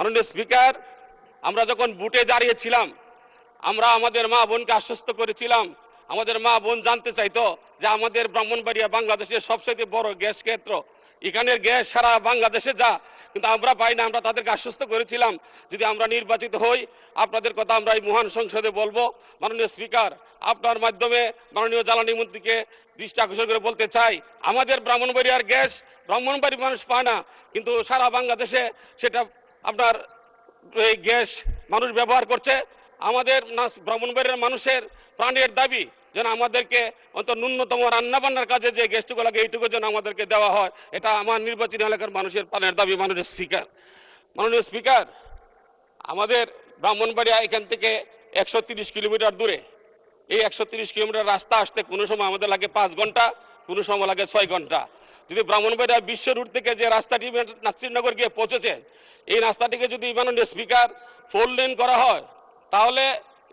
মাননীয় স্পিকার, আমরা যখন বুটে দাঁড়িয়েছিলাম আমরা আমাদের মা বোনকে আশ্বস্ত করেছিলাম। আমাদের মা বোন জানতে চাইতো যে আমাদের ব্রাহ্মণবাড়িয়া বাংলাদেশের সবচেয়ে বড় গ্যাস ক্ষেত্র, এখানের গ্যাস সারা বাংলাদেশে যা, কিন্তু আমরা পাই না। আমরা তাদেরকে আশ্বস্ত করেছিলাম যদি আমরা নির্বাচিত হই আপনাদের কথা আমরা এই মহান সংসদে বলবো। মাননীয় স্পিকার, আপনার মাধ্যমে মাননীয় জ্বালানি মন্ত্রীকে দৃষ্টি আকর্ষণ করে বলতে চাই, আমাদের ব্রাহ্মণবাড়িয়ার গ্যাস ব্রাহ্মণবাড়ির মানুষ পায় না, কিন্তু সারা বাংলাদেশে সেটা আপনার এই গ্যাস মানুষ ব্যবহার করছে। আমাদের ব্রাহ্মণবাড়িয়ার মানুষের প্রাণের দাবি যেন আমাদেরকে অন্তত ন্যূনতম রান্নাবান্নার কাজে যে গ্যাসটুকু লাগে এইটুকু যেন আমাদেরকে দেওয়া হয়, এটা আমার নির্বাচনী এলাকার মানুষের প্রাণের দাবি। মাননীয় স্পিকার, আমাদের ব্রাহ্মণবাড়িয়া এখান থেকে 130 কিলোমিটার দূরে। এই 130 কিলোমিটার রাস্তা আসতে কোনো সময় আমাদের লাগে 5 ঘন্টা, কোনো সময় লাগে 6 ঘন্টা। যদি ব্রাহ্মণবাড়িয়া বিশ্ব রুট থেকে যে রাস্তাটি নাসিরনগর গিয়ে পৌঁছেছে, এই রাস্তাটিকে যদি মাননীয় স্পিকার 4 লেন করা হয়, তাহলে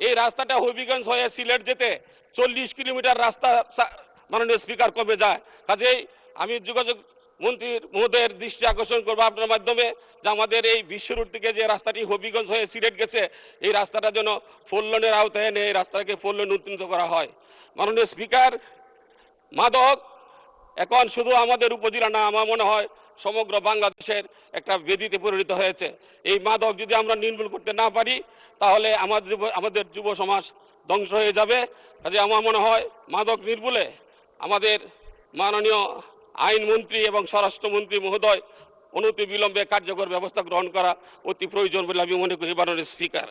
এই রাস্তাটা হবিগঞ্জ হয়ে সিলেট যেতে 40 কিলোমিটার রাস্তা মাননীয় স্পিকার কমে যায়। কাজেই আমি যোগাযোগ মন্ত্রী মহোদয়ের দৃষ্টি আকর্ষণ করবো আপনার মাধ্যমে যে আমাদের এই বিশ্ব রুট থেকে যে রাস্তাটি হবিগঞ্জ হয়ে সিলেট গেছে, এই রাস্তাটা যেন 4 লেনের আওতায় এনে এই রাস্তাকে 4 লেন উন্নীত করা হয়। মাননীয় স্পিকার, মাদক এখন শুধু আমাদের উপজেলা না, আমার মনে হয় সমগ্র বাংলাদেশের একটা বেদিতে পরিণত হয়েছে। এই মাদক যদি আমরা নির্মূল করতে না পারি তাহলে আমাদের যুব সমাজ ধ্বংস হয়ে যাবে। কাজে আমার মনে হয় মাদক নির্মূলে আমাদের মাননীয় আইনমন্ত্রী এবং স্বরাষ্ট্রমন্ত্রী মহোদয় অনতিবিলম্বে কার্যকর ব্যবস্থা গ্রহণ করা অতি প্রয়োজন বলে আমি মনে করি। মাননীয় স্পিকার,